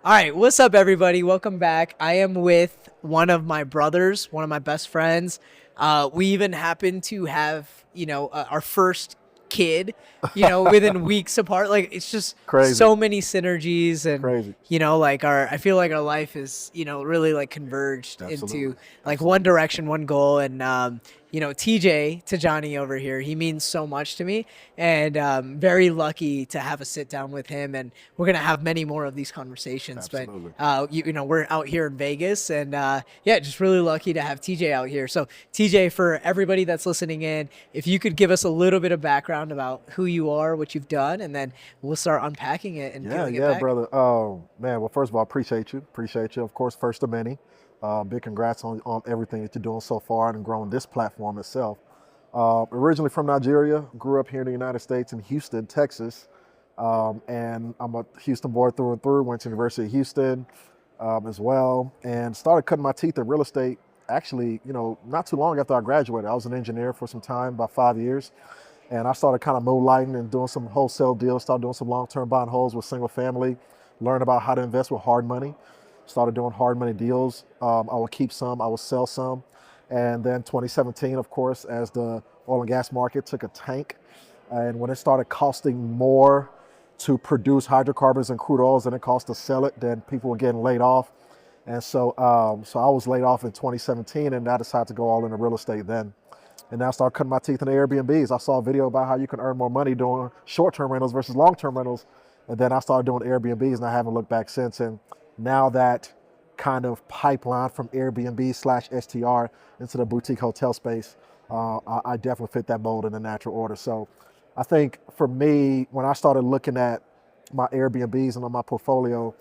All right, what's up, everybody? Welcome back. I am with one of my brothers, one of my best friends. We even happen to have, our first kid, within weeks apart. Like, it's just Crazy, so many synergies, and crazy. I feel like our life is, really like converged into Absolutely, like one absolutely. direction, one goal. And TJ Tijani over here, he means so much to me, and very lucky to have a sit down with him. And we're gonna have many more of these conversations. But Absolutely. we're out here in Vegas, and yeah, just really lucky to have TJ out here. So TJ, for everybody that's listening in, if you could give us a little bit of background about who you are, what you've done, and then we'll start unpacking it and Yeah, peeling it yeah, back. brother. Oh, man. Well, first of all, appreciate you. Appreciate you. Of course, first of many. Big congrats on everything that you're doing so far and growing this platform itself. Originally from Nigeria, grew up here in the United States in Houston, Texas. And I'm a Houston boy through and through. Went to University of Houston as well, and started cutting my teeth in real estate. Actually, not too long after I graduated, I was an engineer for some time, about 5 years. And I started kind of moonlighting and doing some wholesale deals, started doing some long-term bond holds with single family, learned about how to invest with hard money, started doing hard money deals. I would keep some, I would sell some. And then 2017, of course, as the oil and gas market took a tank, and when it started costing more to produce hydrocarbons and crude oils than it cost to sell it, then people were getting laid off. And so I was laid off in 2017, and I decided to go all into real estate then. And now I started cutting my teeth in the Airbnbs. I saw a video about how you can earn more money doing short-term rentals versus long-term rentals. And then I started doing Airbnbs, and I haven't looked back since. And now that kind of pipeline from Airbnb slash STR into the boutique hotel space, I definitely fit that mold in the natural order. So I think for me, when I started looking at my Airbnbs and on my portfolio,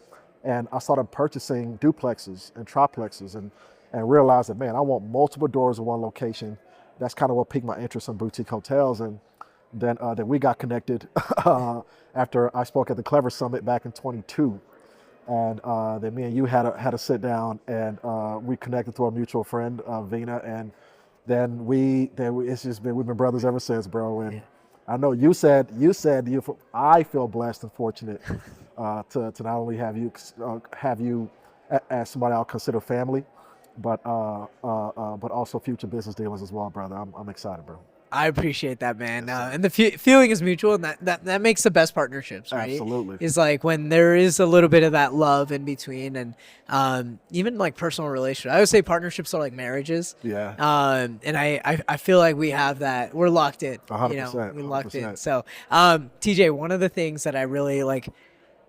and I started purchasing duplexes and triplexes and realized that, man, I want multiple doors in one location. That's kind of what piqued my interest in boutique hotels. And then we got connected after I spoke at the Clever Summit back in 22. And then me and you had a sit down, and we connected through a mutual friend, Vina. And it's just been, we've been brothers ever since, bro. And Yeah. I know I feel blessed and fortunate to not only have you as somebody I'll consider family, but also future business dealings as well, brother. I'm excited, bro. I appreciate that, man. Yes, sir. And the feeling is mutual, and that makes the best partnerships, right? Absolutely. Is like when there is a little bit of that love in between, and even like personal relationships. I would say partnerships are like marriages. Yeah. And I feel like we have that. We're locked in. A hundred We percent. A hundred locked in. percent. So, TJ, one of the things that I really like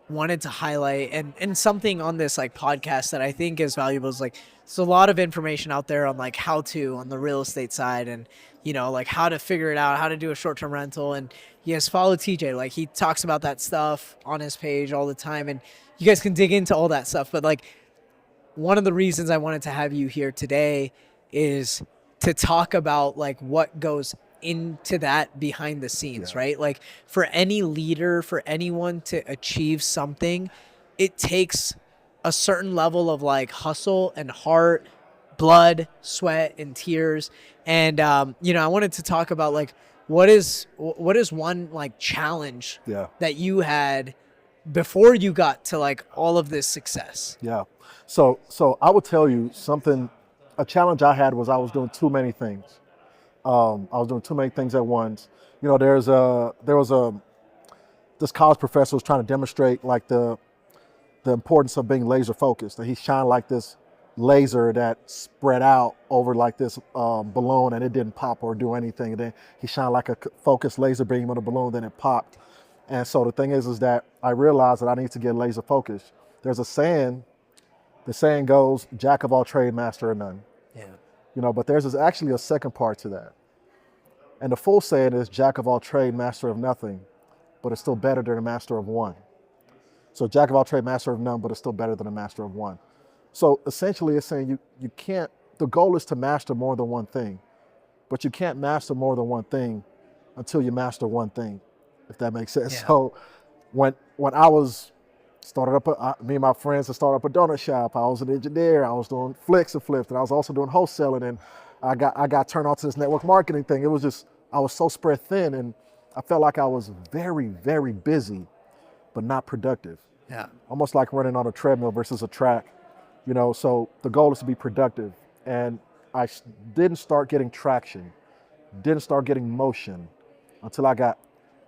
wanted to highlight, and something on this like podcast that I think is valuable is like there's a lot of information out there on like how to on the real estate side, and like how to figure it out, how to do a short-term rental. And you guys follow TJ, like he talks about that stuff on his page all the time, and you guys can dig into all that stuff. But like one of the reasons I wanted to have you here today is to talk about like what goes into that behind the scenes, Yeah. right? Like for any leader, for anyone to achieve something, it takes a certain level of like hustle and heart, blood, sweat, and tears. And I wanted to talk about like what is one like challenge Yeah. that you had before you got to like all of this success. Yeah. So I would tell you something. A challenge I had was I was doing too many things. I was doing too many things at once. There was a this college professor was trying to demonstrate like the importance of being laser focused. And he shined like this laser that spread out over like this balloon, and it didn't pop or do anything. And then he shined like a focused laser beam on the balloon, then it popped. And so the thing is that I realized that I need to get laser focused. There's a saying, the saying goes, jack of all trade, master of none. Yeah. But there's actually a second part to that. And the full saying is jack of all trade, master of nothing, but it's still better than a master of one. So jack of all trade, master of none, but it's still better than a master of one. So essentially it's saying you can't, the goal is to master more than one thing, but you can't master more than one thing until you master one thing, if that makes sense. Yeah. So when I was me and my friends had started up a donut shop. I was an engineer. I was doing flicks and flips, and I was also doing wholesaling. And I got turned on to this network marketing thing. It was just, I was so spread thin, and I felt like I was very, very busy, but not productive. Yeah. almost like running on a treadmill versus a track. So the goal is to be productive. And didn't start getting traction, didn't start getting motion until I got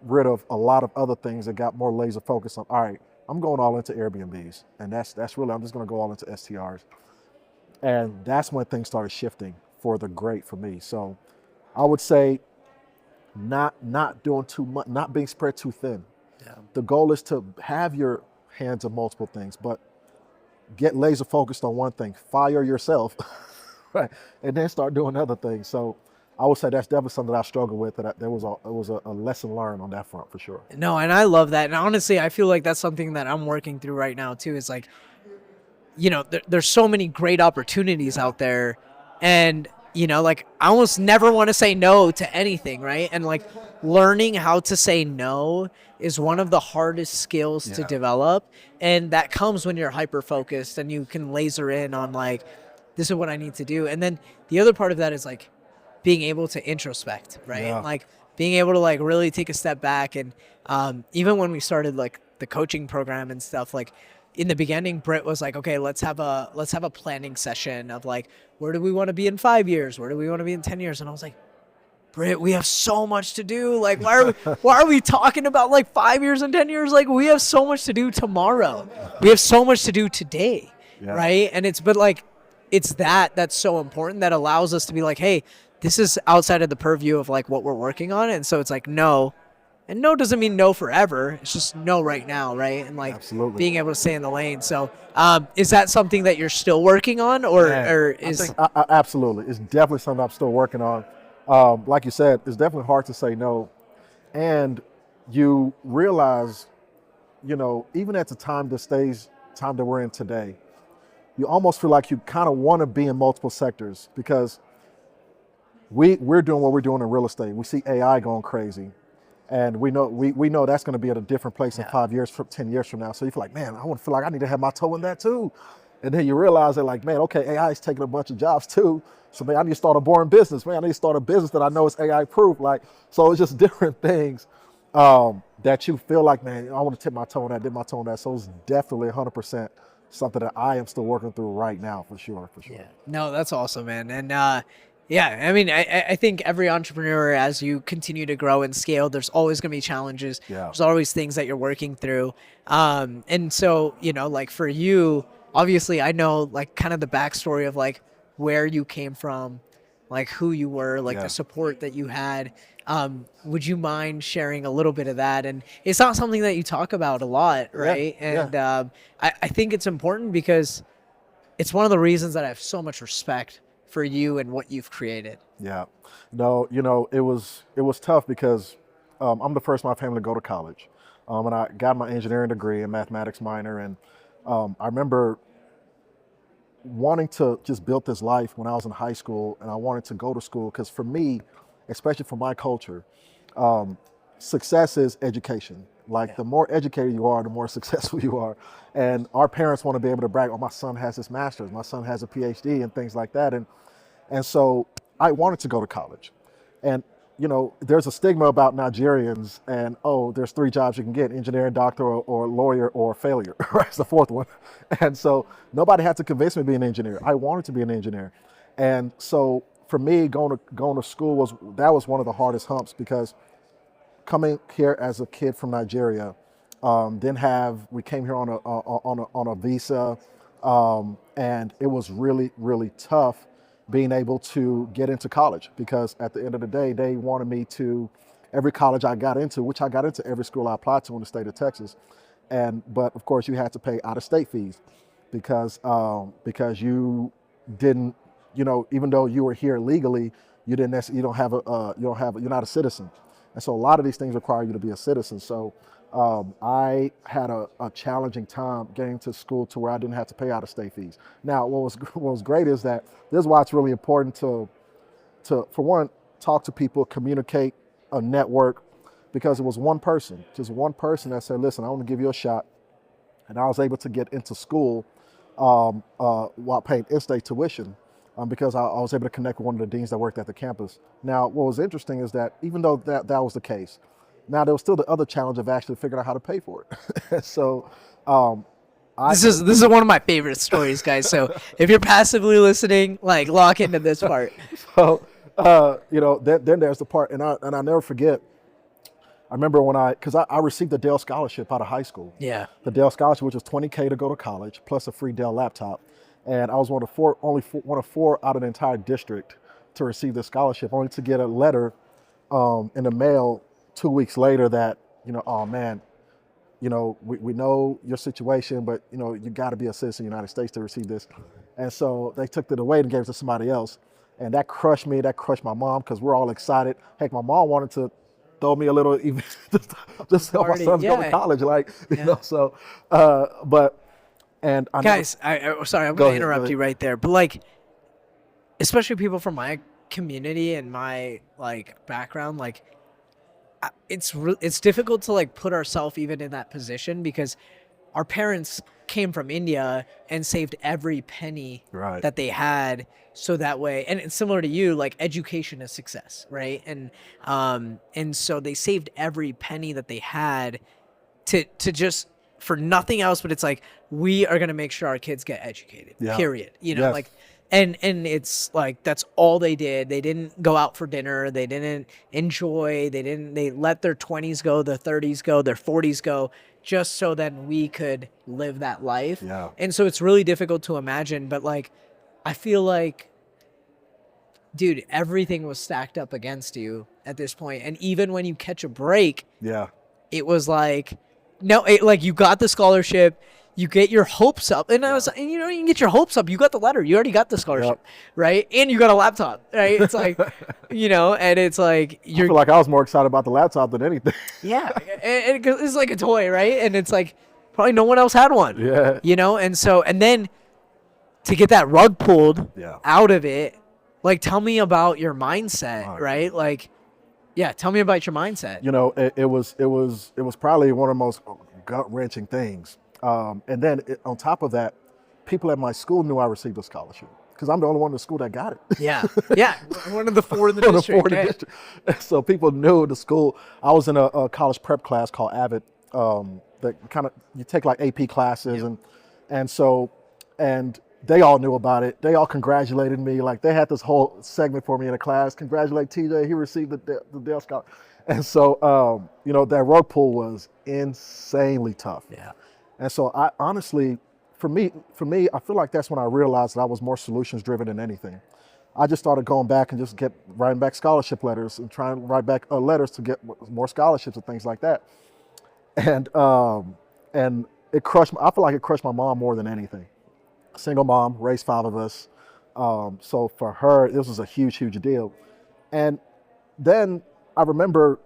rid of a lot of other things and got more laser focused on, all right, I'm going all into Airbnbs. And that's really, I'm just going to go all into STRs. And that's when things started shifting for the great for me. So I would say not doing too much, not being spread too thin. Yeah. The goal is to have your hands on multiple things, but get laser focused on one thing, fire yourself, right? And then start doing other things. So I would say that's definitely something that I struggle with. There was a lesson learned on that front for sure. No, and I love that. And honestly, I feel like that's something that I'm working through right now too. Is like, there's so many great opportunities out there, and like I almost never want to say no to anything, right? And like learning how to say no is one of the hardest skills to develop, and that comes when you're hyper focused and you can laser in on like, this is what I need to do. And then the other part of that is like being able to introspect, right? Yeah. And like being able to like really take a step back. And even when we started like the coaching program and stuff, like in the beginning, Britt was like, okay, let's have a planning session of like, where do we want to be in 5 years? Where do we want to be in 10 years? And I was like, Britt, we have so much to do. Like, why are we talking about like 5 years and 10 years? Like, we have so much to do tomorrow. We have so much to do today, right? And it's that's so important that allows us to be like, hey, this is outside of the purview of like what we're working on. And so it's like, no. And no doesn't mean no forever. It's just no right now, right? And like Absolutely. being able to stay in the lane. So is that something that you're still working on, or is... Absolutely. It's definitely something I'm still working on. Like you said, it's definitely hard to say no. And you realize, even at the time that we're in today, you almost feel like you kind of want to be in multiple sectors because we're doing what we're doing in real estate. We see AI going crazy. And we know that's going to be at a different place in 5 years, 10 years from now. So you feel like, man, I want to feel like I need to have my toe in that too. And then you realize that like, man, okay, AI is taking a bunch of jobs too. So man, I need to start a boring business. Man, I need to start a business that I know is AI proof. Like, so it's just different things that you feel like, man, I want to dip my toe in that. So it's definitely 100% something that I am still working through right now for sure. Yeah, no, that's awesome, man. And yeah, I mean, I think every entrepreneur, as you continue to grow and scale, there's always going to be challenges. Yeah. There's always things that you're working through. And so, like for you, obviously I know like kind of the backstory of like where you came from, like who you were, like the support that you had. Would you mind sharing a little bit of that? And it's not something that you talk about a lot, right? And I think it's important because it's one of the reasons that I have so much respect for you and what you've created. Yeah. No, it was tough because I'm the first in my family to go to college. And I got my engineering degree and mathematics minor. And I remember wanting to just build this life when I was in high school, and I wanted to go to school because for me, especially for my culture, success is education. Like the more educated you are, the more successful you are. And our parents want to be able to brag, oh, my son has his master's, my son has a PhD and things like that. And so I wanted to go to college. And, there's a stigma about Nigerians and, oh, there's 3 jobs you can get, engineer, doctor, or lawyer, or failure, right? It's the 4th one. And so nobody had to convince me to be an engineer. I wanted to be an engineer. And so for me, going to school was one of the hardest humps because coming here as a kid from Nigeria, we came here on a visa, and it was really, really tough being able to get into college because at the end of the day, they wanted me to every college I got into, which I got into every school I applied to in the state of Texas, but of course you had to pay out-of-state fees because you didn't, even though you were here legally, you're not a citizen. And so a lot of these things require you to be a citizen. So I had a challenging time getting to school to where I didn't have to pay out-of-state fees. Now, what was great is that this is why it's really important to for one, talk to people, communicate, a network, because it was just one person that said, listen, I want to give you a shot. And I was able to get into school while paying in-state tuition. Because I was able to connect with one of the deans that worked at the campus. Now, what was interesting is that even though that was the case, now there was still the other challenge of actually figuring out how to pay for it. So Um, I This is one of my favorite stories, guys. So if you're passively listening, like lock into this part. so then there's the part, and I never forget. I remember when because I received a Dell scholarship out of high school. Yeah. The Dell scholarship, which was $20K to go to college, plus a free Dell laptop, and I was one of one of four out of the entire district to receive this scholarship, only to get a letter in the mail 2 weeks later that oh man, we know your situation, but you got to be a citizen of the United States to receive this. And so they took it away and gave it to somebody else, and that crushed me. That crushed my mom because we're all excited. Heck, my mom wanted to throw me a little even just help my sons go to college, like So, but and I guys, sorry, I'm gonna interrupt you right there, but like, especially people from my community and my like background, like, it's difficult to like put ourselves even in that position because our parents came from India and saved every penny that they had, so that way, and it's similar to you, like education is success, right? And so they saved every penny that they had to just for nothing else, but it's like we are gonna make sure our kids get educated. Period. Like. And it's like that's all they did. They didn't go out for dinner. They didn't enjoy. They let their 20s go, their 30s go, their 40s go, just so that we could live that life. Yeah. And so it's really difficult to imagine. But like, I feel like, dude, everything was stacked up against you at this point. And even when you catch a break, it was like, no, like you got the scholarship. You get your hopes up, and you can get your hopes up. You got the letter. You already got the scholarship, right? And you got a laptop, right? It's like, and it's like I feel like I was more excited about the laptop than anything. Yeah, and it's like a toy, right? And it's like probably no one else had one. Yeah. And then to get that rug pulled out of it, like tell me about your mindset, right? Like, tell me about your mindset. It was probably one of the most gut-wrenching things. And then on top of that, people at my school knew I received a scholarship because I'm the only one in the school that got it. Yeah. One of the four in the district. So people knew the school. I was in a college prep class called AVID that kind of, you take like AP classes and they all knew about it. They all congratulated me. Like they had this whole segment for me in the class. Congratulate TJ, he received the Dell Scholarship. And so, that rug pull was insanely tough. Yeah. And so I honestly, for me, I feel like that's when I realized that I was more solutions driven than anything. I just started going back and just writing back scholarship letters and trying to write back letters to get more scholarships and things like that. And it crushed. I feel like it crushed my mom more than anything. Single mom, raised 5 of us. So for her, this was a huge deal. And then I remember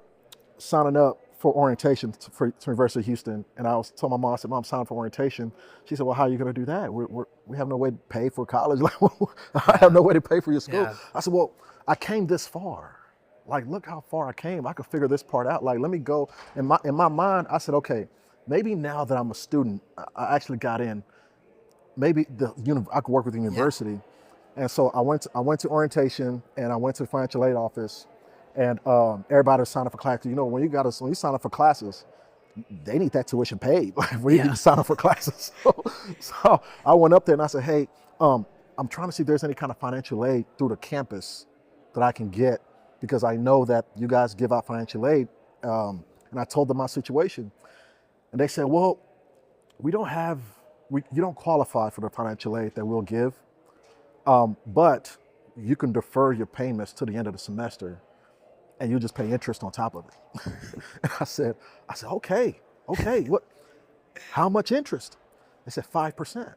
signing up for orientation to University of Houston, and I told my mom, I said, "Mom, I'm signing for orientation." She said, "Well, how are you going to do that? We have no way to pay for college. Like, I have no way to pay for your school." Yeah. I said, "Well, I came this far. Like, look how far I came. I could figure this part out. Like, let me go." In my mind, I said, "Okay, maybe now that I'm a student, I actually got in. Maybe I could work with the university." And so I went to orientation, and I went to the financial aid office. And everybody was signing up for classes. When you sign up for classes, they need that tuition paid. Like when you sign up for classes. So I went up there and I said, "Hey, I'm trying to see if there's any kind of financial aid through the campus that I can get because I know that you guys give out financial aid." And I told them my situation, and they said, "Well, you don't qualify for the financial aid that we'll give, but you can defer your payments to the end of the semester. And you just pay interest on top of it." And I said, okay, what? How much interest? They said 5%.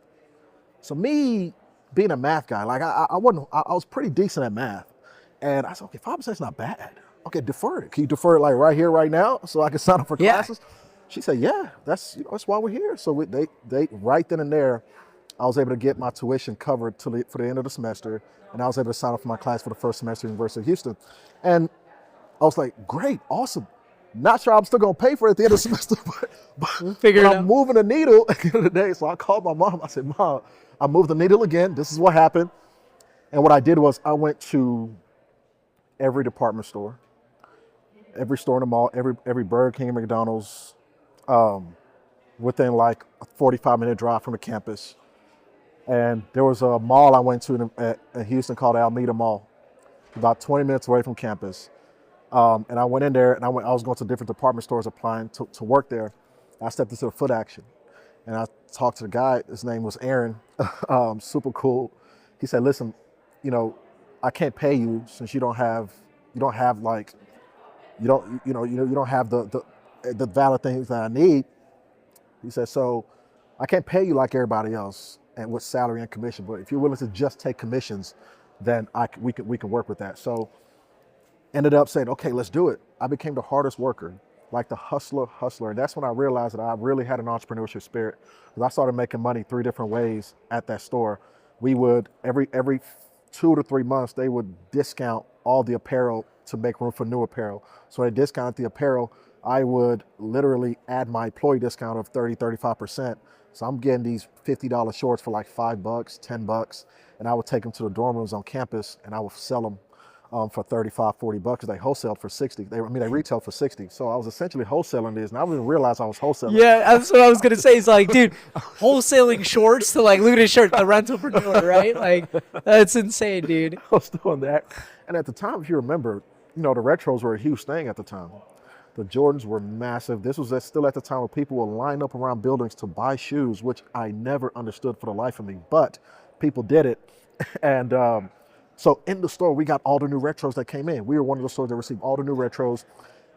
So me being a math guy, like I was pretty decent at math, and I said, okay, 5% is not bad. Okay, defer it. Can you defer it like right here, right now, so I can sign up for classes? She said, yeah, that's why we're here. So they right then and there, I was able to get my tuition covered for the end of the semester, and I was able to sign up for my class for the first semester at University of Houston, and I was like, great, awesome. Not sure I'm still gonna pay for it at the end of the semester, but I'm moving the needle at the end of the day. So I called my mom. I said, "Mom, I moved the needle again. This is what happened." And what I did was I went to every department store, every store in the mall, every Burger King, McDonald's, within like a 45-minute drive from the campus. And there was a mall I went to in Houston called Alameda Mall, about 20 minutes away from campus. And I went in there, and I was going to different department stores applying to work there. I stepped into the foot action, and I talked to the guy. His name was Aaron, super cool. He said, "Listen, you know, I can't pay you since you don't have like you don't have the valid things that I need." He said, "So I can't pay you like everybody else and with salary and commission, but if you're willing to just take commissions, then we can work with that." So ended up saying, "Okay, let's do it." I became the hardest worker, like the hustler. And that's when I realized that I really had an entrepreneurship spirit, because I started making money 3 different ways at that store. We would, every 2 to 3 months, they would discount all the apparel to make room for new apparel. So they discounted the apparel. I would literally add my employee discount of 30-35%. So I'm getting these $50 shorts for like $5, $10, and I would take them to the dorm rooms on campus, and I would sell them for 35, $40. They wholesaled for 60. They retailed for 60. So I was essentially wholesaling this, and I didn't realize I was wholesaling. Yeah, that's what I was gonna say. It's like, dude, wholesaling shorts to like Luda's shirt, the rentalpreneur, right? Like, that's insane, dude. I was doing that. And at the time, if you remember, the retros were a huge thing at the time. The Jordans were massive. This was still at the time where people would line up around buildings to buy shoes, which I never understood for the life of me, but people did it. And so in the store, we got all the new retros that came in. We were one of the stores that received all the new retros.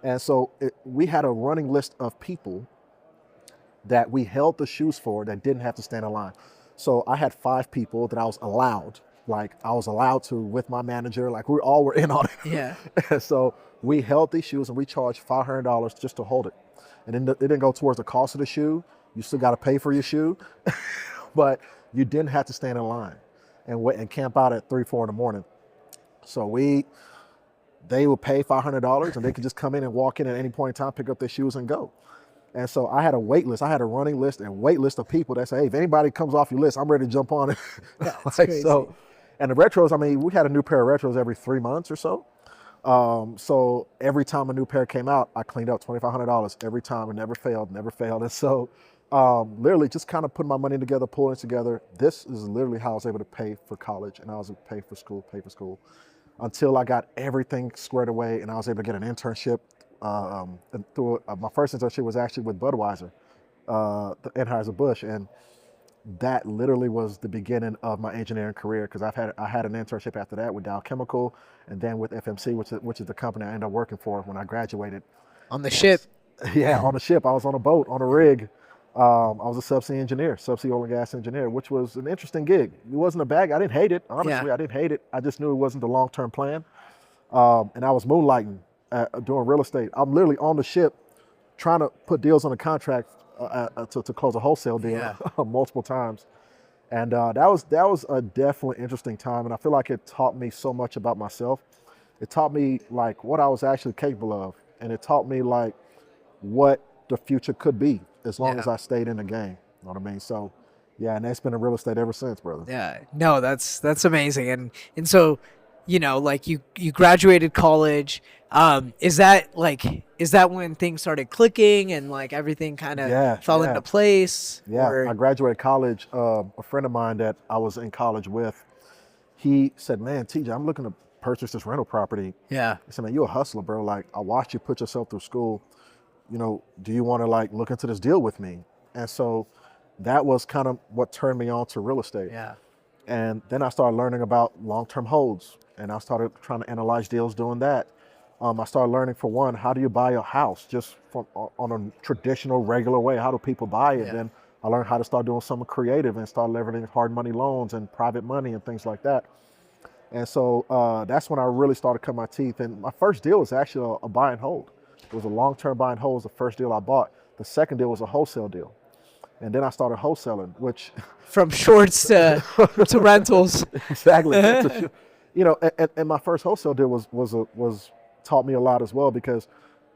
And so we had a running list of people that we held the shoes for that didn't have to stand in line. So I had 5 people that I was allowed to, with my manager, like we all were in on it. Yeah. And so we held these shoes, and we charged $500 just to hold it. And then it didn't go towards the cost of the shoe. You still got to pay for your shoe, but you didn't have to stand in line and wait and camp out at 3, 4 in the morning. So they would pay $500, and they could just come in and walk in at any point in time, pick up their shoes and go. And so I had a wait list. I had a running list and wait list of people that say, "Hey, if anybody comes off your list, I'm ready to jump on it." That's crazy. So, and the retros, we had a new pair of retros every 3 months or so. So every time a new pair came out, I cleaned up $2,500 every time. It never failed. And so literally just kind of putting my money together, pulling it together. This is literally how I was able to pay for college, and I was able to pay for school, until I got everything squared away, and I was able to get an internship. My first internship was actually with Budweiser, the Anheuser-Busch, and that literally was the beginning of my engineering career, because I had an internship after that with Dow Chemical, and then with FMC, which is the company I ended up working for when I graduated. On the ship. Yeah, on the ship. I was on a boat, on a rig. I was a subsea oil and gas engineer, which was an interesting gig. It wasn't a bag. I didn't hate it. Honestly, Yeah. I didn't hate it. I just knew it wasn't the long-term plan. And I was moonlighting doing real estate. I'm literally on the ship trying to put deals on a contract to close a wholesale deal. Yeah. Multiple times. And that was a definitely interesting time. And I feel like it taught me so much about myself. It taught me like what I was actually capable of. And it taught me like what the future could be as long Yeah. as I stayed in the game. You know what I mean? So yeah, and that's been in real estate ever since, brother. Yeah. No, that's amazing. And so, like you graduated college. Is that when things started clicking and like everything kind of fell into place? Yeah, Or... I graduated college. A friend of mine that I was in college with, he said, "Man, TJ, I'm looking to purchase this rental property." Yeah. He said, "Man, you're a hustler, bro. Like, I watched you put yourself through school. Do you want to like look into this deal with me?" And so that was kind of what turned me on to real estate. Yeah. And then I started learning about long-term holds, and I started trying to analyze deals doing that. I started learning, for one, how do you buy a house just on a traditional, regular way? How do people buy it? Yeah. Then I learned how to start doing something creative and start leveraging hard money loans and private money and things like that. And so that's when I really started cutting my teeth. And my first deal was actually a buy and hold. It was a long-term buy and hold. It was the first deal I bought. The second deal was a wholesale deal. And then I started wholesaling, which... From shorts to rentals. Exactly. And my first wholesale deal was taught me a lot as well, because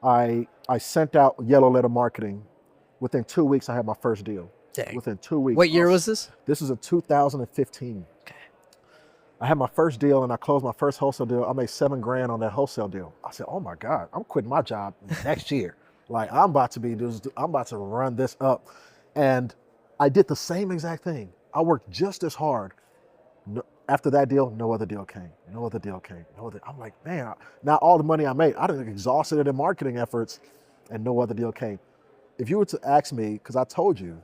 I sent out yellow letter marketing. Within 2 weeks, I had my first deal. Dang. Within 2 weeks. What year was this? This was in 2015. Okay. I had my first deal, and I closed my first wholesale deal. I made $7,000 on that wholesale deal. I said, "Oh my God, I'm quitting my job next year. Like I'm about to run this up." And I did the same exact thing. I worked just as hard. No, after that deal, no other deal came. No other deal came. No other. I'm like, man, now all the money I made, I done exhausted it in marketing efforts, and no other deal came. If you were to ask me, because I told you,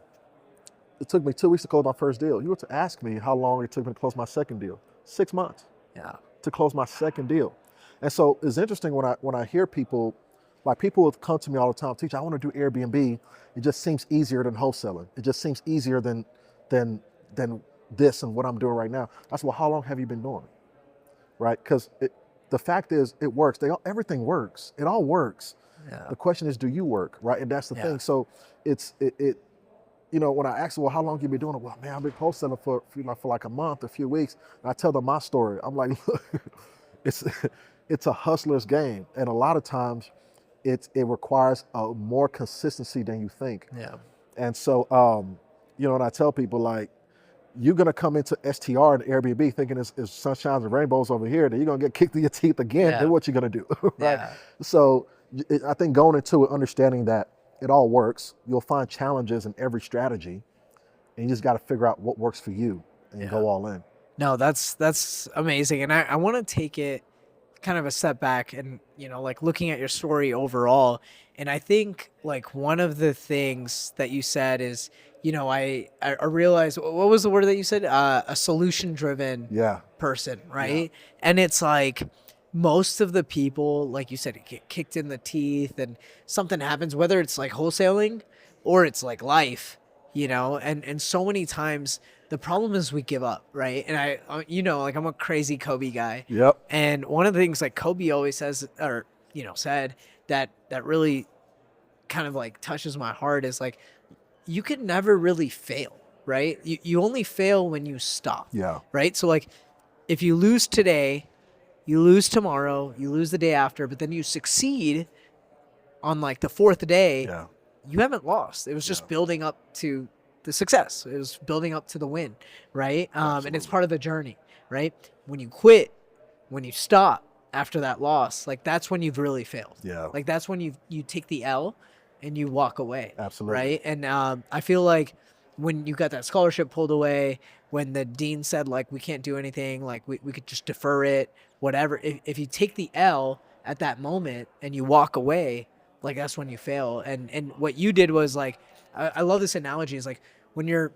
it took me 2 weeks to close my first deal. You were to ask me how long it took me to close my second deal. 6 months. Yeah. To close my second deal. And so it's interesting when I hear people, like people will come to me all the time, teach, I want to do Airbnb. It just seems easier than wholesaling. It just seems easier than this and what I'm doing right now. I said, well, how long have you been doing it? Right? Because the fact is, it works. Everything works. It all works. Yeah. The question is, do you work? Right? And that's the thing. So when I ask them, well, how long you been doing it? Well, man, I've been wholesaling for like a month, a few weeks. And I tell them my story. I'm like, look, it's a hustler's game. And a lot of times it requires more consistency than you think. Yeah. And so, and I tell people, like, you're going to come into STR and Airbnb thinking it's sunshines and rainbows over here, then you're going to get kicked in your teeth again. Then what you going to do? Right? Yeah. So I think going into it, understanding that it all works, you'll find challenges in every strategy, and you just got to figure out what works for you and go all in. No, that's amazing. And I want to take it kind of a step back and, like looking at your story overall. And I think like one of the things that you said is, I realized, what was the word that you said? A solution driven person, right? Yeah. And it's like most of the people, like you said, get kicked in the teeth and something happens, whether it's like wholesaling or it's like life, and so many times the problem is we give up, right? And like I'm a crazy Kobe guy. Yep. And one of the things like Kobe always says, or, said that really kind of like touches my heart is like, you can never really fail, right? You only fail when you stop. Yeah. Right. So like if you lose today, you lose tomorrow, you lose the day after, but then you succeed on like the fourth day, you haven't lost. It was just building up to the success. It was building up to the win, right? And it's part of the journey, right? When you quit, when you stop after that loss, like that's when you've really failed. Yeah. Like that's when you take the L and you walk away. Absolutely. Right? And I feel like when you got that scholarship pulled away, when the dean said like we can't do anything, like we could just defer it, whatever. If you take the L at that moment and you walk away, like that's when you fail. And what you did was like, I love this analogy. Is like when you're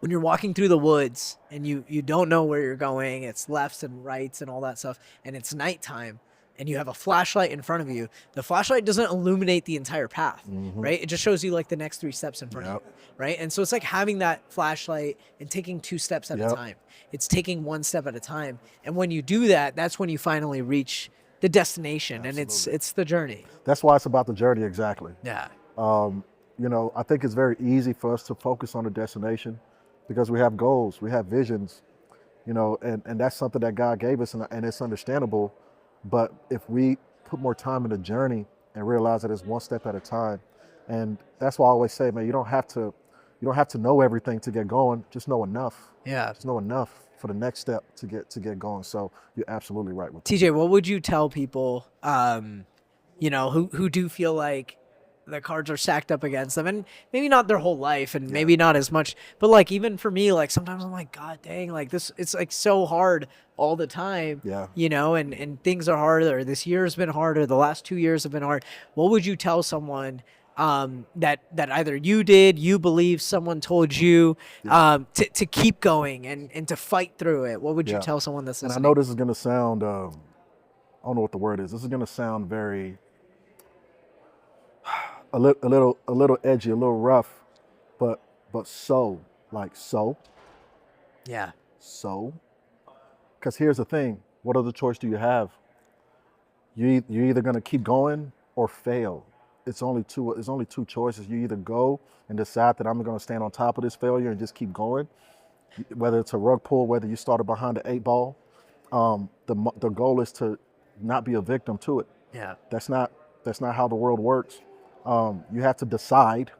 walking through the woods and you don't know where you're going, it's lefts and rights and all that stuff, and it's nighttime and you have a flashlight in front of you. The flashlight doesn't illuminate the entire path, right? It just shows you like the next 3 steps in front of you, right? And so it's like having that flashlight and taking 2 steps at a time. It's taking 1 step at a time. And when you do that, that's when you finally reach the destination. Absolutely. And it's the journey. That's why it's about the journey. Exactly. Yeah. I think it's very easy for us to focus on the destination because we have goals, we have visions, and that's something that God gave us, and it's understandable. But if we put more time in the journey and realize that it's 1 step at a time, and that's why I always say, man, you don't have to know everything to get going. Just know enough. Yeah. Just know enough for the next step to get going. So you're absolutely right with TJ, what would you tell people, who do feel like the cards are stacked up against them, and maybe not their whole life and maybe not as much, but like even for me, like sometimes I'm like, God dang, like this, it's like so hard all the time, and things are hard, or this year has been hard, or the last 2 years have been hard. What would you tell someone that either you believe someone told you to keep going and to fight through it? What would you tell someone that's listening? And I know this is going to sound, I don't know what the word is. This is going to sound very a little edgy, a little rough, but so. Yeah. So. Because here's the thing. What other choice do you have? You're either going to keep going or fail. It's only two choices. You either go and decide that I'm going to stand on top of this failure and just keep going, whether it's a rug pull, whether you started behind the 8 ball. The goal is to not be a victim to it. Yeah. That's not how the world works. You have to decide,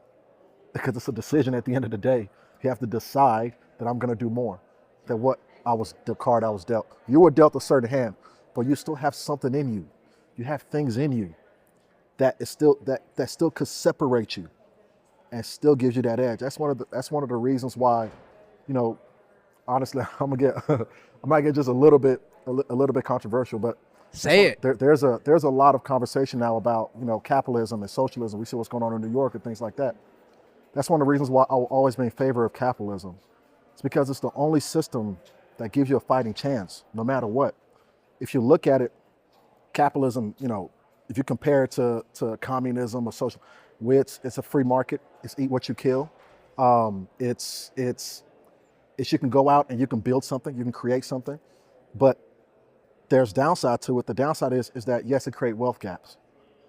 because it's a decision at the end of the day. You have to decide that I'm going to do more than the card I was dealt. You were dealt a certain hand, but you still have something in you. You have things in you that still could separate you. and still gives you that edge. That's one of the reasons why, you know, honestly, I might get just a little bit controversial, but Say it. there's a lot of conversation now about, you know, capitalism and socialism. We see what's going on in New York and things like that. That's one of the reasons why I'll always be in favor of capitalism. It's because it's the only system that gives you a fighting chance, no matter what. If you look at it, capitalism, you know, if you compare it to communism or social, it's a free market. It's eat what you kill. It's you can go out and you can build something, you can create something, but there's downside to it. The downside is that yes, it creates wealth gaps,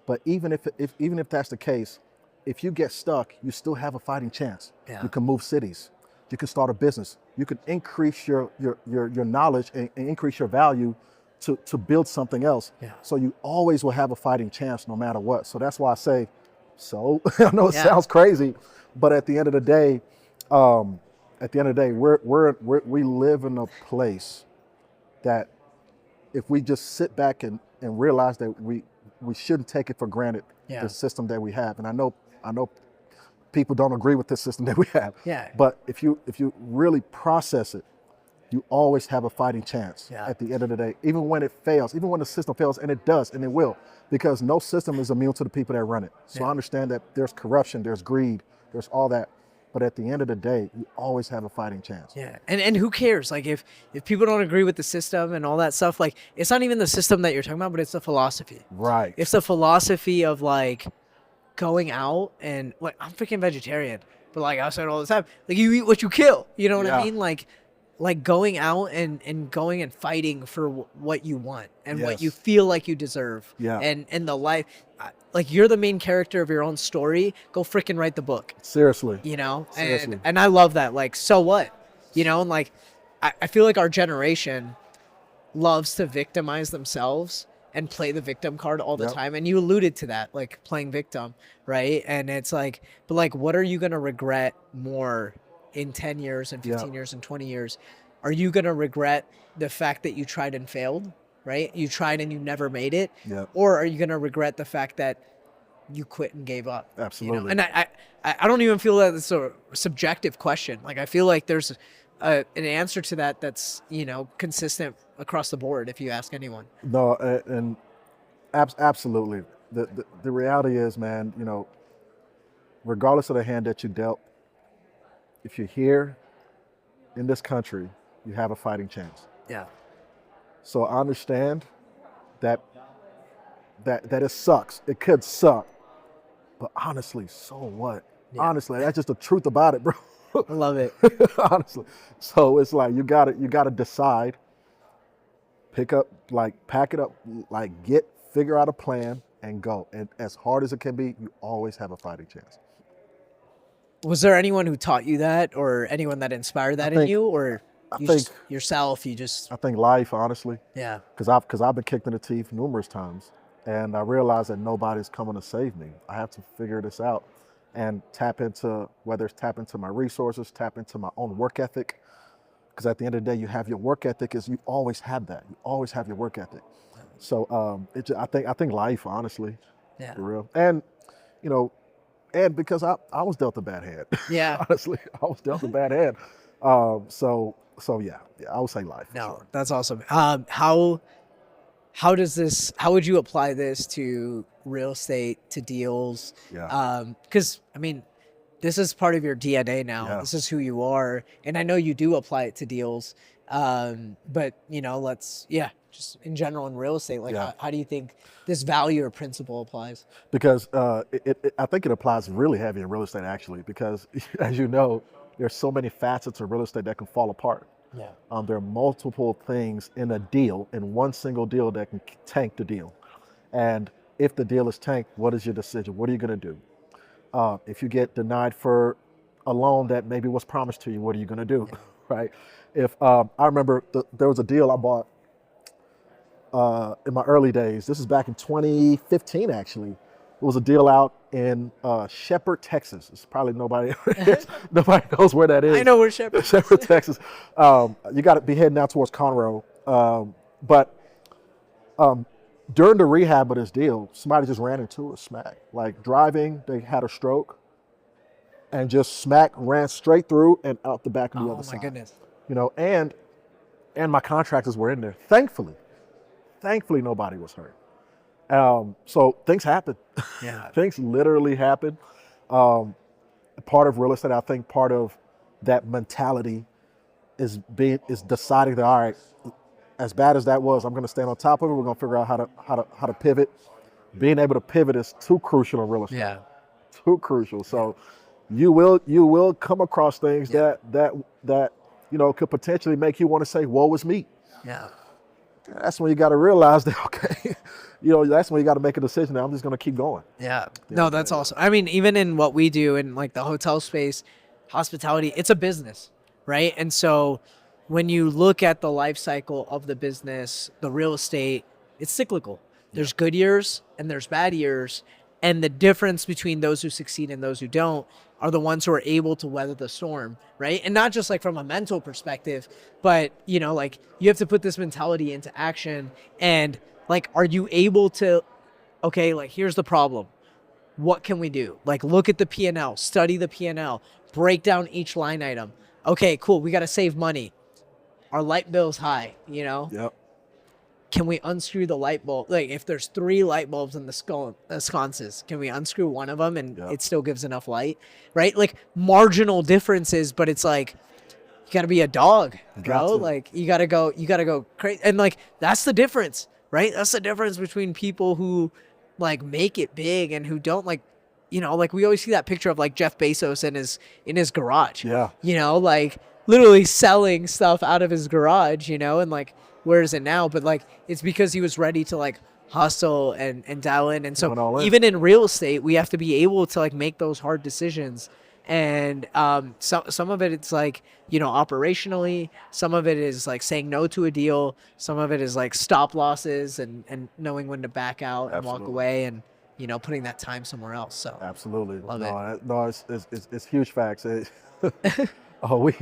but even if that's the case, if you get stuck, you still have a fighting chance. Yeah. You can move cities, you can start a business, you can increase your knowledge and increase your value to build something else. Yeah. So you always will have a fighting chance no matter what. So that's why I say, I know it sounds crazy, but at the end of the day, we live in a place that if we just sit back and realize that we shouldn't take it for granted, the system that we have. And I know people don't agree with this system that we have. Yeah. But if you really process it, you always have a fighting chance at the end of the day, even when it fails, even when the system fails, and it does, and it will, because no system is immune to the people that run it. So I understand that there's corruption, there's greed, there's all that. But at the end of the day, you always have a fighting chance. Yeah. And who cares? Like if people don't agree with the system and all that stuff, like it's not even the system that you're talking about, but it's the philosophy. Right. It's the philosophy of like going out and like I'm freaking vegetarian, but like I said all the time, like you eat what you kill. You know what I mean? Like going out and going and fighting for what you want and what you feel like you deserve. Yeah. And the life, like you're the main character of your own story. Go freaking write the book. Seriously. You know? Seriously. And I love that. Like, so what? You know, and like, I feel like our generation loves to victimize themselves and play the victim card all the time. And you alluded to that, like playing victim, right? And it's like, but like, what are you going to regret more in 10 years and 15 years and 20 years? Are you going to regret the fact that you tried and failed, right? You tried and you never made it. Or are you going to regret the fact that you quit and gave up? Absolutely. You know? And I don't even feel that it's a subjective question. Like, I feel like there's an answer to that that's, you know, consistent across the board if you ask anyone. No, and absolutely. The reality is, man, you know, regardless of the hand that you dealt, if you're here in this country, you have a fighting chance. Yeah. So I understand that it sucks. It could suck. But honestly, so what? Yeah. Honestly, that's just the truth about it, bro. I love it. Honestly. So it's like you gotta decide, pack it up, figure out a plan and go. And as hard as it can be, you always have a fighting chance. Was there anyone who taught you that or anyone that inspired that in you, or yourself? I think life, honestly. Yeah. Because I've been kicked in the teeth numerous times, and I realized that nobody's coming to save me. I have to figure this out and tap into my resources, tap into my own work ethic. Because at the end of the day, you have your work ethic. You always have that. You always have your work ethic. So I think life, honestly. Yeah. For real. And you know. And because I was dealt a bad hand. Yeah. Honestly, I was dealt a bad hand. So yeah, I would say life. No, sure. That's awesome. How would you apply this to real estate, to deals? Yeah. Because I mean, this is part of your DNA now. Yeah. This is who you are. And I know you do apply it to deals. But you know, just in general in real estate, like how do you think this value or principle applies? Because I think it applies really heavy in real estate, actually, because as you know, there's so many facets of real estate that can fall apart. Yeah. There are multiple things in one single deal that can tank the deal. And if the deal is tanked, what is your decision? What are you going to do? If you get denied for a loan that maybe was promised to you, what are you going to do? Yeah. Right? If I remember there was a deal I bought in my early days. This is back in 2015, actually. It was a deal out in Shepherd, Texas. It's probably nobody knows where that is. I know where Shepherd is. Shepherd, Texas. You got to be heading out towards Conroe. But during the rehab of this deal, somebody just ran into a smack. Like driving, they had a stroke. and just ran straight through and out the back of the Oh other my side. goodness. And my contractors were in there. Thankfully, nobody was hurt. So things happen. Yeah. Things literally happen. Part of real estate, I think, part of that mentality is deciding that, all right, as bad as that was, I'm going to stand on top of it. We're going to figure out how to pivot. Being able to pivot is too crucial in real estate. Yeah. Too crucial. So you will come across things that could potentially make you want to say, "Woe is me." Yeah. That's when you got to realize that, okay, that's when you got to make a decision that I'm just going to keep going. Yeah. No, that's awesome. I mean, even in what we do in like the hotel space, hospitality, it's a business, right? And so when you look at the life cycle of the business, the real estate, it's cyclical. There's good years and there's bad years. And the difference between those who succeed and those who don't are the ones who are able to weather the storm, right? And not just like from a mental perspective, but like you have to put this mentality into action. And like, are you able to, okay, like here's the problem. What can we do? Like look at the P&L, study the P&L, break down each line item. Okay, cool. We got to save money. Our light bill's high, Yep. Can we unscrew the light bulb? Like if there's 3 light bulbs in the sconces, can we unscrew one of them and it still gives enough light, right? Like marginal differences, but it's like, you gotta be a dog, bro. Like you gotta go crazy. And like, that's the difference, right? That's the difference between people who like make it big and who don't. Like, like we always see that picture of like Jeff Bezos in his garage, like literally selling stuff out of his garage, and like, where is it now? But like, it's because he was ready to like hustle and dial in. And so even in real estate, we have to be able to like make those hard decisions. And some of it, it's like, operationally, some of it is like saying no to a deal. Some of it is like stop losses and knowing when to back out and walk away and, putting that time somewhere else. So absolutely. Love it. No, it's huge facts. We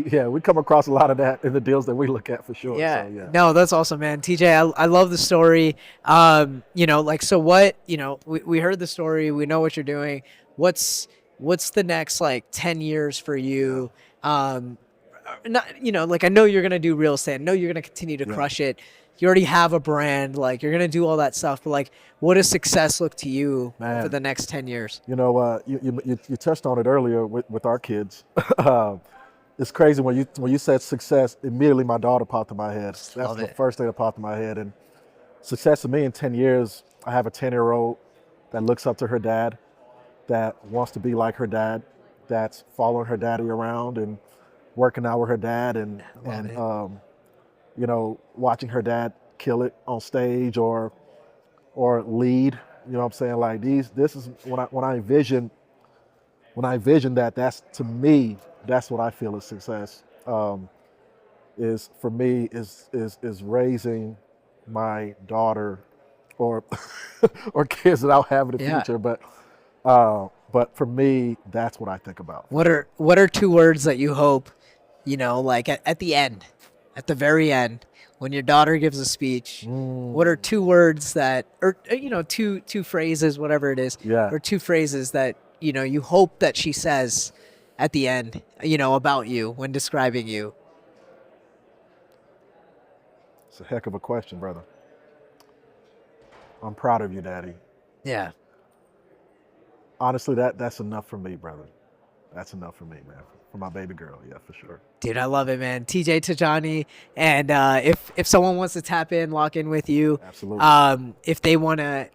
come across a lot of that in the deals that we look at for sure. Yeah. So, No, that's awesome, man. TJ, I love the story. Like, so what, we heard the story. We know what you're doing. What's the next like 10 years for you? Not, like I know you're going to do real estate. I know you're going to continue to crush it. You already have a brand, like you're going to do all that stuff, but like, what does success look to you for the next 10 years? You touched on it earlier with our kids. It's crazy when you said success, immediately my daughter popped in my head. That's the first thing that popped in my head. And success to me in 10 years, I have a 10-year-old that looks up to her dad, that wants to be like her dad, that's following her daddy around and working out with her dad and watching her dad kill it on stage or lead. You know what I'm saying? Like this is when I envision that, that's to me, that's what I feel is success. Is for me is raising my daughter or or kids that I'll have in the future. But for me, that's what I think about. What are 2 words that you hope, like at the end, at the very end, when your daughter gives a speech, what are 2 words that, or two phrases, whatever it is, or 2 phrases that you hope that she says at the end, about you when describing you? It's a heck of a question, brother. I'm proud of you, Daddy. Yeah. Honestly, that's enough for me, brother. That's enough for me, man. For my baby girl, yeah, for sure. Dude, I love it, man. TJ Tijani, and if someone wants to tap in, lock in with you, absolutely. If they wanna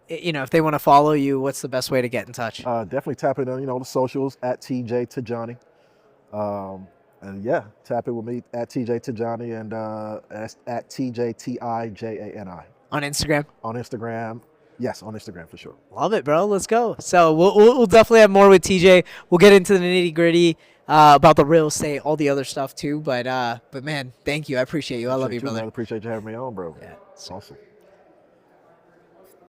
follow you, what's the best way to get in touch? Definitely tap in on the socials at TJ Tijani, and tap in with me at TJ Tijani and at TJTIJANI on Instagram. On Instagram. Yes, on Instagram for sure. Love it, bro. Let's go. So we'll definitely have more with TJ. We'll get into the nitty gritty about the real estate, all the other stuff too. But man, thank you. I appreciate you. I love you, brother. I appreciate you having me on, bro. Yeah. It's awesome.